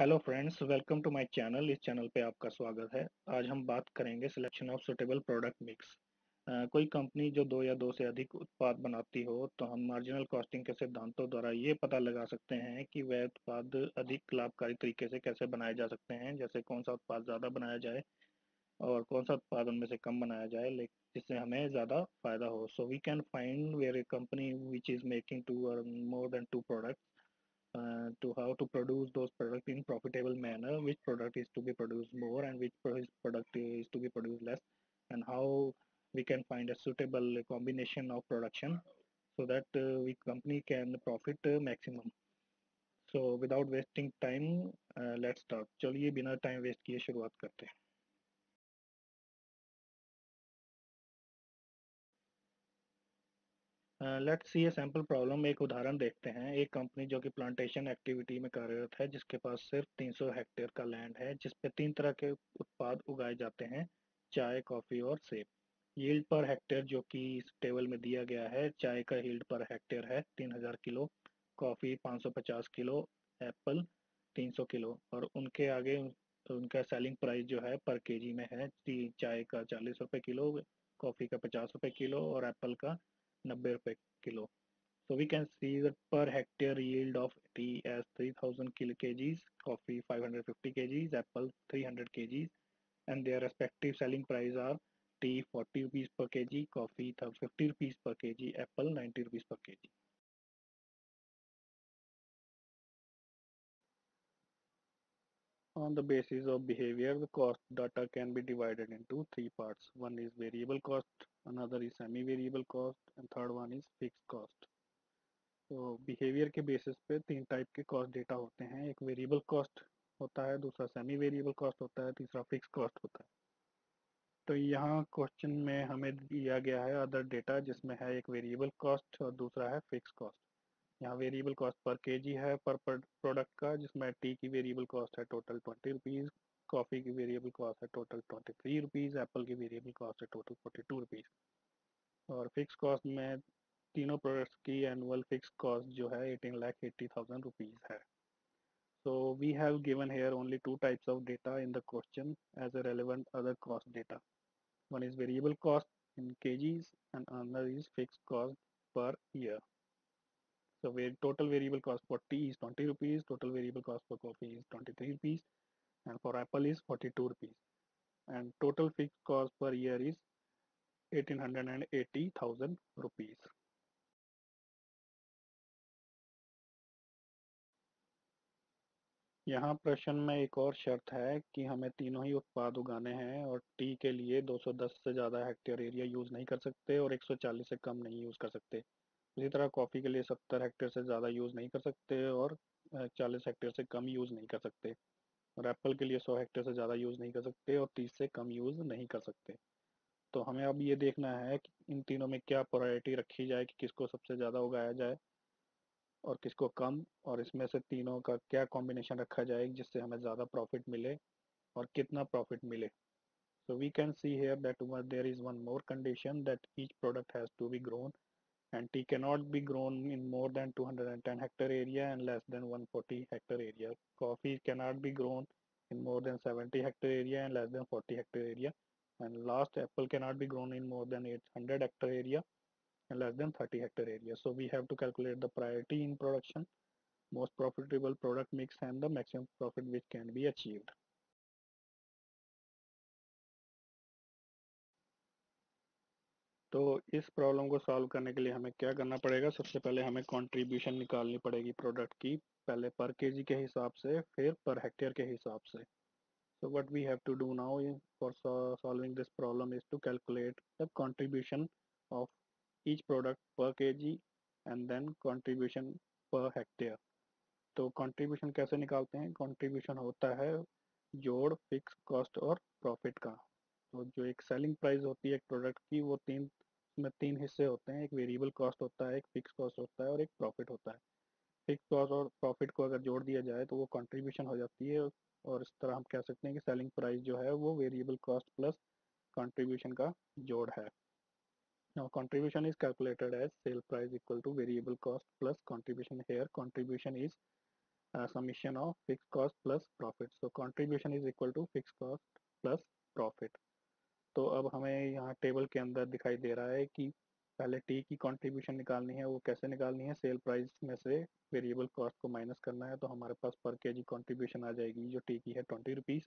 Hello friends, welcome to my channel. इस channel पे आपका स्वागत है। आज हम बात करेंगे selection of suitable product mix. कोई कंपनी जो दो या दो से अधिक उत्पाद बनाती हो तो हम मार्जिनल कॉस्टिंग के सिद्धांतों द्वारा ये पता लगा सकते हैं कि वह उत्पाद अधिक लाभकारी तरीके से कैसे बनाए जा सकते हैं। जैसे कौन सा उत्पाद ज़्यादा बनाया जाए और कौन सा उत्पाद उनमें से कम बनाया जाए, लेकिन जिससे हमें ज़्यादा फायदा हो। So we can find where a company which is making two और more than two product, to how to produce those products in profitable manner, which product is to be produced more and which product is to be produced less, and how we can find a suitable combination of production so that we company can profit maximum. So without wasting time, let's start। चलिए बिना time waste किए शुरुआत करते हैं। Let's see A sample problem. एक उदाहरण देखते हैं। एक कंपनी जो कि प्लांटेशन एक्टिविटी में कार्यरत है, जिसके पास सिर्फ 300 हेक्टेयर का लैंड है, जिस पे तीन तरह के उत्पाद उगाए जाते हैं: चाय, कॉफ़ी और सेब। यील्ड पर हेक्टेयर जो कि इस टेबल में दिया गया है, चाय का यील्ड पर हेक्टेयर है 3000 kilo, coffee 550 kilo, Apple 300 kilo. और उनके आगे उनका सेलिंग प्राइस जो है पर केजी में है। चाय का 40 रुपये किलो, कॉफ़ी का 50 रुपये किलो और एप्पल का 90 रुपये kilo. So we can see the per hectare yield of tea as 3000 kgs, coffee 550 kgs, apple 300 kgs, and their respective selling price are tea 40 rupees per kg, coffee 50 rupees per kg, apple 90 rupees per kg. On the basis of behavior, the cost data can be divided into three parts. One is variable cost, another is semi-variable cost, and third one is fixed cost. तो behaviour के basis पे तीन type के cost data होते हैं। एक variable cost होता है, दूसरा सेमी वेरिएबल कॉस्ट होता है, तीसरा फिक्स कॉस्ट होता है। तो यहाँ क्वेश्चन में हमें दिया गया है अदर डेटा, जिसमें है एक वेरिएबल कॉस्ट और दूसरा है फिक्स कॉस्ट। यहाँ वेरिएबल कॉस्ट पर केजी है पर प्रोडक्ट का, जिसमें टी की वेरिएबल कॉस्ट है टोटल 20 रुपीज़, कॉफ़ी की वेरिएबल कॉस्ट है टोटल 23 रुपीज़, एप्पल की वेरिएबल कॉस्ट है टोटल 42 रुपीज़। और फिक्स कॉस्ट में तीनों प्रोडक्ट्स की एनुअल फिक्स कॉस्ट जो है 18,80,000 रुपीज़ है। So we have given here only two types of data in the question as a relevant other cost data. One is variable cost in kgs and another is fixed cost per year. So where total variable cost for tea is 20 rupees, total variable cost for coffee is 23 rupees, and for apple is 42 rupees. And total fixed cost per year is 1880,000 rupees. यहाँ प्रश्न में एक और शर्त है कि हमें तीनों ही उत्पाद उगाने हैं और टी के लिए 210 से ज़्यादा हेक्टेयर एरिया यूज़ नहीं कर सकते और 140 से कम नहीं यूज़ कर सकते। इसी तरह कॉफ़ी के लिए 70 हेक्टेयर से ज़्यादा यूज़ नहीं कर सकते और 40 हेक्टेयर से कम यूज़ नहीं कर सकते। और एप्पल के लिए 100 हेक्टेयर से ज़्यादा यूज़ नहीं कर सकते और 30 से कम यूज़ नहीं कर सकते। तो हमें अब ये देखना है कि इन तीनों में क्या प्रायोरिटी रखी जाए, कि किसको सबसे ज़्यादा उगाया जाए और किसको कम, और इसमें से तीनों का क्या कॉम्बिनेशन रखा जाए जिससे हमें ज़्यादा प्रॉफिट मिले और कितना प्रॉफिट मिले। So we can see here that there is one more condition, that each product has to be grown and tea cannot be grown in more than 210 hectare area and less than 140 hectare area. Coffee cannot be grown in more than 70 hectare area and less than 40 hectare area. And last, apple cannot be grown in more than 800 hectare area and less than 30 hectare area. So we have to calculate the priority in production, most profitable product mix and the maximum profit which can be achieved. तो इस problem को solve करने के लिए हमें क्या करना पड़ेगा? सबसे पहले हमें कंट्रीब्यूशन निकालनी पड़ेगी प्रोडक्ट की, पहले पर केजी के हिसाब से, फिर पर हेक्टेयर के हिसाब से। So what we have to do now for solving this problem is to calculate the contribution of each product per kg and then contribution per hectare. तो कंट्रीब्यूशन कैसे निकालते हैं? कंट्रीब्यूशन होता है जोड़ फिक्स कॉस्ट और प्रॉफिट का। तो जो एक सेलिंग प्राइस होती है एक प्रोडक्ट की, वो में तीन हिस्से होते हैं: एक वेरिएबल कॉस्ट होता है, एक फिक्स कॉस्ट होता है और एक प्रॉफिट होता है। फिक्स कॉस्ट और प्रॉफिट को अगर जोड़ दिया जाए तो वो कंट्रीब्यूशन हो जाती है। और इस तरह हम कह सकते हैं कि सेलिंग प्राइस जो है वो वेरिएबल कॉस्ट प्लस कंट्रीब्यूशन का जोड़ है। Now contribution is calculated as sale price equal to variable cost plus contribution. Here contribution is summation of fixed cost plus profit. So contribution is equal to fixed cost plus profit. तो अब हमें यहाँ table के अंदर दिखाई दे रहा है कि पहले टी की कंट्रीब्यूशन निकालनी है। वो कैसे निकालनी है? सेल प्राइस में से वेरिएबल कॉस्ट को माइनस करना है। तो हमारे पास पर केजी कंट्रीब्यूशन आ जाएगी जो टी की है 20 रुपीज़,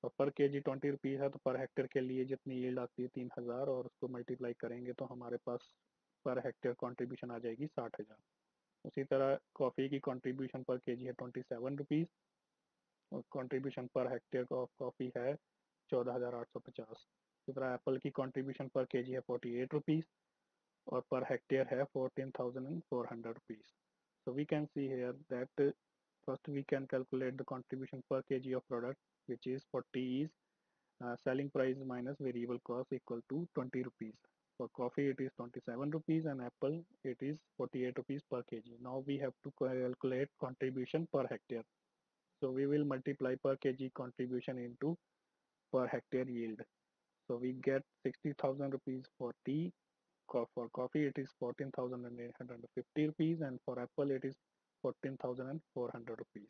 और पर केजी 20 रुपीज़ है तो पर हेक्टेयर के लिए जितनी यील्ड आती है 3000, और उसको मल्टीप्लाई करेंगे तो हमारे पास पर हेक्टेयर कंट्रीब्यूशन आ जाएगी 60,000। उसी तरह कॉफ़ी की कंट्रीब्यूशन पर केजी है 27 रुपीज़, और contribution per hectare of coffee है 14,850। इसी तरह एप्पल की कंट्रीब्यूशन पर केजी है 48 रुपीज़, और per hectare है 14,400 rupees. So we can see here that first we can calculate the contribution per kg of product, which is for tea is selling price minus variable cost equal to 20 rupees. For coffee it is 27 rupees, and apple it is 48 rupees per kg. Now we have to calculate contribution per hectare. So we will multiply per kg contribution into per hectare yield. So we get 60,000 rupees for tea. For coffee it is 14,850 rupees, and for apple it is 14,400 rupees.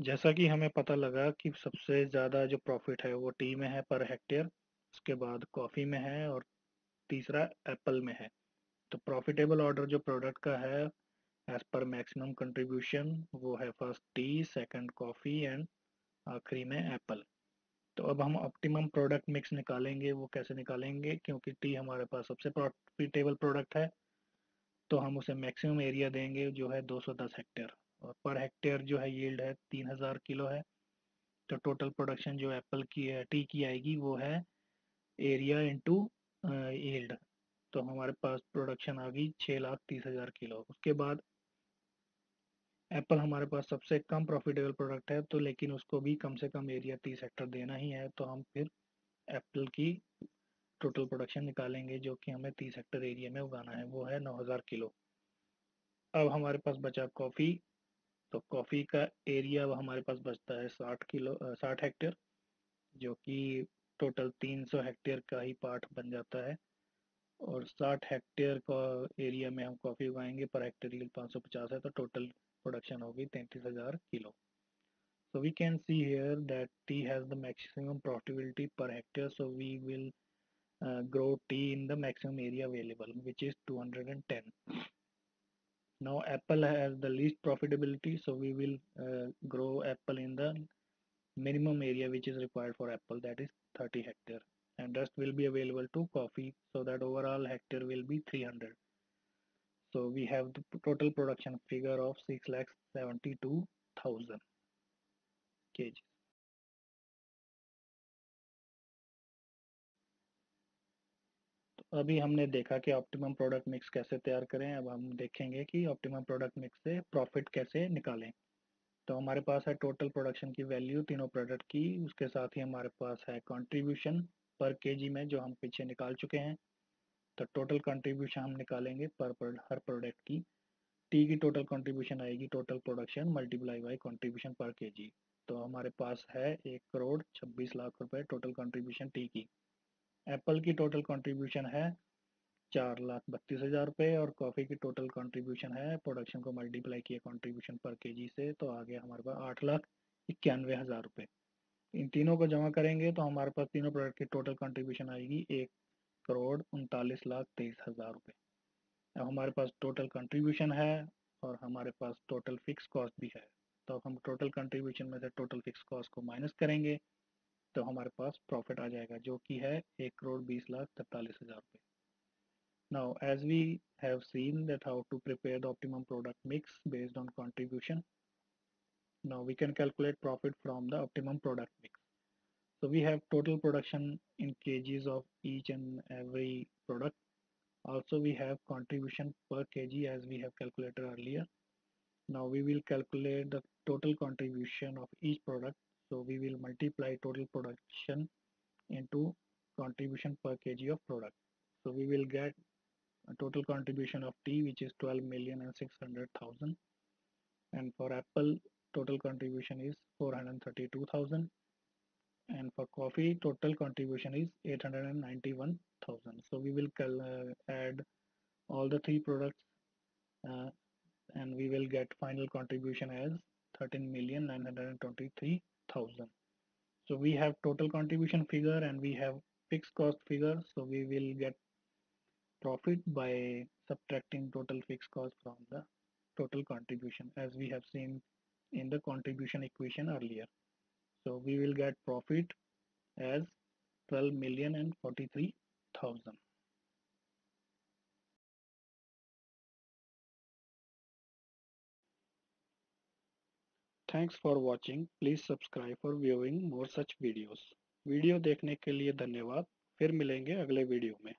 जैसा कि हमें पता लगा कि सबसे ज़्यादा जो profit है वो टी में है पर हेक्टेयर, उसके बाद कॉफ़ी में है, और तीसरा एप्पल में है। तो प्रॉफिटेबल ऑर्डर जो प्रोडक्ट का है एज पर मैक्सिमम कंट्रीब्यूशन वो है first T, second coffee and आखिरी में एप्पल। तो अब हम ऑप्टिमम प्रोडक्ट मिक्स निकालेंगे। वो कैसे निकालेंगे? क्योंकि टी हमारे पास सबसे प्रॉफिटेबल प्रोडक्ट है तो हम उसे मैक्सिमम एरिया देंगे जो है 210 हेक्टेयर, और पर हेक्टेयर जो है यील्ड है 3000 किलो है। तो टोटल प्रोडक्शन जो एप्पल की है टी की आएगी वो है एरिया इंटू यील्ड। तो हमारे पास प्रोडक्शन आ गई 6,30,000 किलो। उसके बाद एप्पल हमारे पास सबसे कम प्रॉफिटेबल प्रोडक्ट है, तो लेकिन उसको भी कम से कम एरिया 30 हेक्टर देना ही है, तो हम फिर एप्पल की टोटल प्रोडक्शन निकालेंगे जो कि हमें 30 हेक्टर एरिया में उगाना है, वो है 9,000 किलो। अब हमारे पास बचा कॉफ़ी। तो कॉफ़ी का एरिया अब हमारे पास बचता है 60 हेक्टेयर, जो कि टोटल 300 हेक्टेयर का ही पार्ट बन जाता है। और 60 हेक्टेयर का एरिया में हम कॉफ़ी उगाएंगे, पर हेक्टेयर यील्ड 550 है, तो टोटल प्रोडक्शन होगी 33,000 kilo. So we can see here that tea has the maximum profitability per hectare, so we will grow tea in the maximum area available, which is 210. Now apple has the least profitability, so we will grow apple in the minimum area which is required for apple, that is 30 hectare, and rest will be available to coffee, so that overall hectare will be 300. So we have the total production figure of 6,72,000 kg. तो अभी हमने देखा कि optimum product mix कैसे तैयार करें। अब हम देखेंगे कि ऑप्टिमम प्रोडक्ट मिक्स से प्रॉफिट कैसे निकालें। तो हमारे पास है टोटल प्रोडक्शन की वैल्यू तीनों प्रोडक्ट की, उसके साथ ही हमारे पास है कंट्रीब्यूशन पर केजी में जो हम पीछे निकाल चुके हैं। तो टोटल कंट्रीब्यूशन हम निकालेंगे पर हर प्रोडक्ट की। टी की टोटल कंट्रीब्यूशन आएगी total production multiply by contribution पर केजी। तो हमारे पास है 1,26,00,000 रुपए टोटल कंट्रीब्यूशन टी की। एप्पल की टोटल कंट्रीब्यूशन है 4,32,000 रुपये, और कॉफ़ी की टोटल कंट्रीब्यूशन है प्रोडक्शन को मल्टीप्लाई किया कंट्रीब्यूशन पर केजी से, तो आ गया हमारे पास 8,91,000 रुपये। इन तीनों को जमा करेंगे तो हमारे पास तीनों प्रोडक्ट की टोटल कंट्रीब्यूशन आएगी 1,39,23,000 रुपये। अब हमारे पास टोटल कंट्रीब्यूशन है और हमारे पास टोटल फिक्स कॉस्ट भी है। तो अब हम टोटल कंट्रीब्यूशन में से टोटल फिक्स कॉस्ट को माइनस करेंगे तो हमारे पास प्रॉफिट आ जाएगा जो कि है 1,20,43,000 रुपये। Now, as we have seen that how to prepare the optimum product mix based on contribution, now we can calculate profit from the optimum product mix. So we have total production in kgs of each and every product. Also, we have contribution per kg as we have calculated earlier. Now we will calculate the total contribution of each product. So we will multiply total production into contribution per kg of product. So we will get a total contribution of tea which is 12,600,000, and for apple total contribution is 432,000, and for coffee total contribution is 891,000. 43,000. So we will add all the three products uh, and we will get final contribution as 13,923,000. So we have total contribution figure and we have fixed cost figure. So we will get profit by subtracting total fixed cost from the total contribution as we have seen in the contribution equation earlier. So we will get profit as 12,043,000. Thanks for watching. Please subscribe for viewing more such videos. Video देखने के लिए धन्यवाद। फिर मिलेंगे अगले video में।